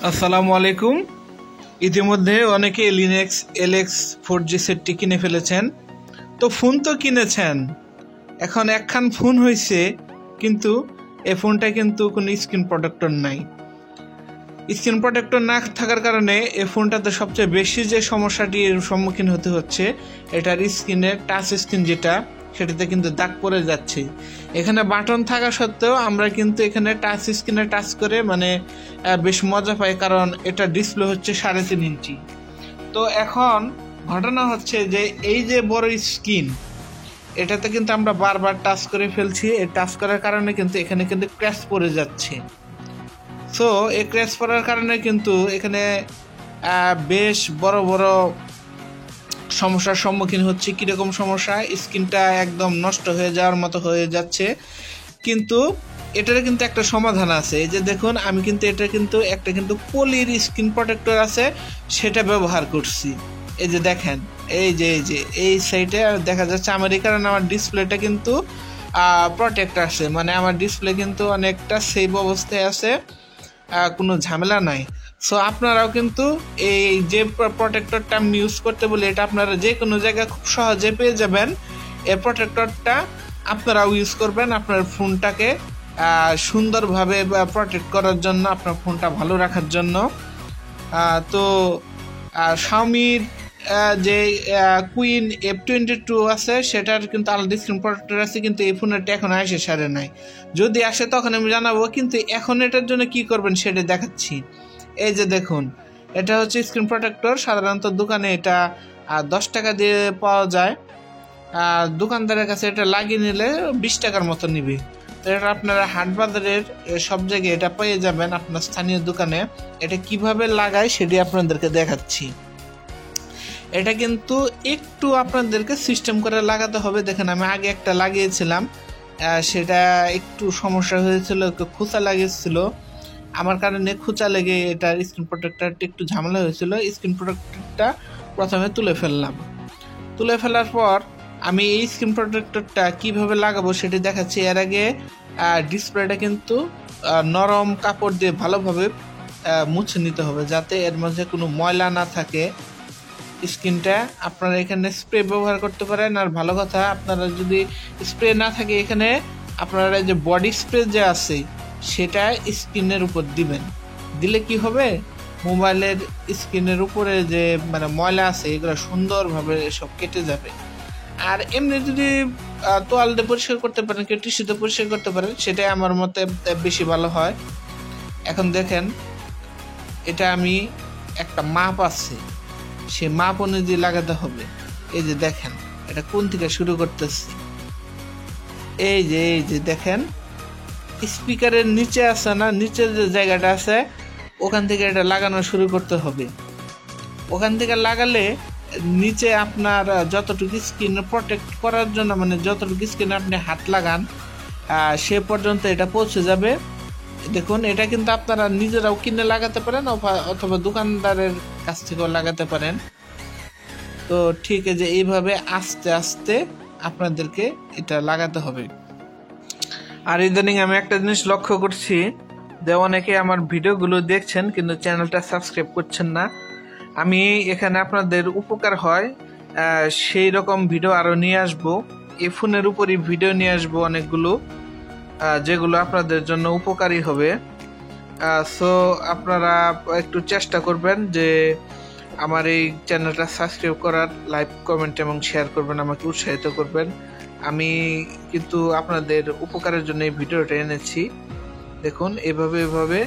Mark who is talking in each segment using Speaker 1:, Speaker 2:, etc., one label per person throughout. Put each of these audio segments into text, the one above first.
Speaker 1: আসসালামু আলাইকুম। ইতিমধ্যে অনেকে লিনেক্স এলএক্স 4G সেটটি কিনে ফেলেছেন। তো ফোন তো কিনেছেন, এখন একখান ফোন হয়েছে, কিন্তু এই ফোনটা কিন্তু কোনো স্ক্রিন প্রোটেক্টর নাই। স্ক্রিন প্রোটেক্টর না থাকার কারণে এই ফোনটাতে সবচেয়ে বেশি যে সমস্যাটির সম্মুখীন হতে হচ্ছে, এটার স্ক্রিনের টাচ স্ক্রিন যেটা, সেটাতে কিন্তু দাগ পড়ে যাচ্ছে। এখানে বাটন থাকা সত্ত্বেও আমরা কিন্তু এখানে টাচ স্ক্রিনে টাচ করে বেশ মজা পাই, কারণ এটা ডিসপ্লে হচ্ছে 3.5 ইঞ্চি। তো এখন ঘটনা হচ্ছে যে এই যে বড় স্ক্রিন, এটাতে কিন্তু আমরা বারবার টাচ করে ফেলছি। এই টাচ করার কারণে কিন্তু এখানে কিন্তু ক্র্যাশ পড়ে যাচ্ছে। সো এই ক্র্যাশ পড়ার কারণে কিন্তু এখানে বেশ বড় বড় সমস্যার সম্মুখীন হচ্ছে। কীরকম সমস্যা? স্ক্রিনটা একদম নষ্ট হয়ে যাওয়ার মতো হয়ে যাচ্ছে। কিন্তু এটার কিন্তু একটা সমাধান আছে। এই যে দেখুন, আমি কিন্তু এটা কিন্তু একটা পলির স্ক্রিন প্রোটেক্টর আছে, সেটা ব্যবহার করছি। এই যে দেখেন, এই সাইডে দেখা যাচ্ছে আমার, এই কারণে আমার ডিসপ্লেটা কিন্তু প্রোটেক্ট আছে, আমার ডিসপ্লে কিন্তু অনেকটা সেভ অবস্থায় আছে, কোনো ঝামেলা নাই। সো আপনারাও কিন্তু এই যে প্রোটেক্টরটা আমি ইউজ করতে বলি, এটা আপনারা যে কোনো জায়গায় খুব সহজে পেয়ে যাবেন। এই প্রোটেক্টরটা আপনারাও ইউজ করবেন আপনার ফোনটাকে সুন্দরভাবে প্রোটেক্ট করার জন্য, আপনার ফোনটা ভালো রাখার জন্য। তো শাওমির যে কুইন F22 আছে, সেটার কিন্তু আলাদা স্ক্রিন প্রোটেক্টর আছে, কিন্তু এই ফোনেরটা এখন আসে সারে নাই। যদি আসে তখন আমি জানাবো, কিন্তু এখন এটার জন্য কি করবেন সেটা দেখাচ্ছি। এই যে দেখুন, এটা হচ্ছে স্ক্রিন প্রোটেক্টর। সাধারণত দোকানে এটা 10 টাকা দিয়ে পাওয়া যায়। দোকানদারের কাছে এটা লাগিয়ে নিলে 20 টাকার মতো নিবে। তো এটা আপনারা হাট বাজারের সব জায়গায় এটা পেয়ে যাবেন, আপনার স্থানীয় দোকানে। এটা কিভাবে লাগায় সেটি আপনাদেরকে দেখাচ্ছি। এটা কিন্তু একটু আপনাদেরকে সিস্টেম করে লাগাতে হবে। দেখেন, আমি আগে একটা লাগিয়েছিলাম, সেটা একটু সমস্যা হয়েছিল, একটু খোঁচা লাগিয়েছিল। আমার কারণে খোঁচা লেগে এটার স্ক্রিন প্রোটেক্টরটা একটু ঝামেলা হয়েছিল। স্ক্রিন প্রোটেক্টরটা প্রথমে তুলে ফেললাম। তুলে ফেলার পর আমি এই স্ক্রিন প্রোটেক্টরটা কিভাবে লাগাবো সেটি দেখাচ্ছি। এর আগে ডিসপ্লেটা কিন্তু নরম কাপড় দিয়ে ভালোভাবে মুছে নিতে হবে, যাতে এর মধ্যে কোনো ময়লা না থাকে। স্ক্রিনটা আপনারা এখানে স্প্রে ব্যবহার করতে পারেন। আর ভালো কথা, আপনারা যদি স্প্রে না থাকে, এখানে আপনারা যে বডি স্প্রে যে আছে, সেটা স্ক্রিনের উপর দিবেন। দিলে কি হবে, মোবাইলের স্ক্রিনের উপরে যে ময়লা আছে, এগুলো সুন্দরভাবে সব কেটে যাবে। আর এমনি যদি তোয়াল দিয়ে পরিষ্কার করতে পারেন, কেউ টিস্যুতে পরিষ্কার করতে পারেন, সেটাই আমার মতে বেশি ভালো হয়। এখন দেখেন, এটা আমি একটা মাপ আছে, সে মাপ অনুযায়ী লাগাতে হবে। এই যে দেখেন, এটা কোন থেকে শুরু করতেছি। এই যে দেখেন, স্পিকারের নিচে আছে না, নিচের যে জায়গাটা আছে, ওখান থেকে এটা লাগানো শুরু করতে হবে। ওখান থেকে লাগালে নিচে আপনার যতটুকু স্ক্রিন প্রোটেক্ট করার জন্য, যতটুকু স্ক্রিনে আপনি হাত লাগান, সে পর্যন্ত এটা পৌঁছে যাবে। দেখুন, এটা কিন্তু আপনারা নিজেরাও কিনে লাগাতে পারেন, অথবা দোকানদারের কাছ থেকেও লাগাতে পারেন। তো ঠিক আছে, যে এইভাবে আস্তে আস্তে আপনাদেরকে এটা লাগাতে হবে। আর ইদানিং আমি একটা জিনিস লক্ষ্য করছি, যে অনেকে আমার ভিডিওগুলো দেখছেন কিন্তু চ্যানেলটা সাবস্ক্রাইব করছেন না। আমি এখানে আপনাদের উপকার হয় সেই রকম ভিডিও আরও নিয়ে আসবো। এই ফোনের উপরই ভিডিও নিয়ে আসবো অনেকগুলো, যেগুলো আপনাদের জন্য উপকারী হবে। সো আপনারা একটু চেষ্টা করবেন যে আমার এই চ্যানেলটা সাবস্ক্রাইব করার, লাইক, কমেন্ট এবং শেয়ার করবেন, আমাকে উৎসাহিত করবেন। আমি কিন্তু আপনাদের উপকারের জন্য এই ভিডিওটা এনেছি। দেখুন, এভাবে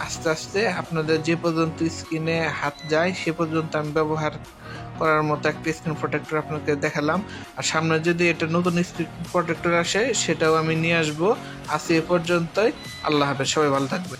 Speaker 1: আস্তে আস্তে আপনাদের যে পর্যন্ত স্ক্রিনে হাত যায়, সে পর্যন্ত আমি ব্যবহার করার মতো একটা স্ক্রিন প্রোটেক্টর আপনাকে দেখালাম। আর সামনে যদি এটা নতুন স্ক্রিন প্রোটেক্টর আসে, সেটাও আমি নিয়ে আসবো। আজ এ পর্যন্তই। আল্লাহ হাফেজ, সবাই ভালো থাকবে।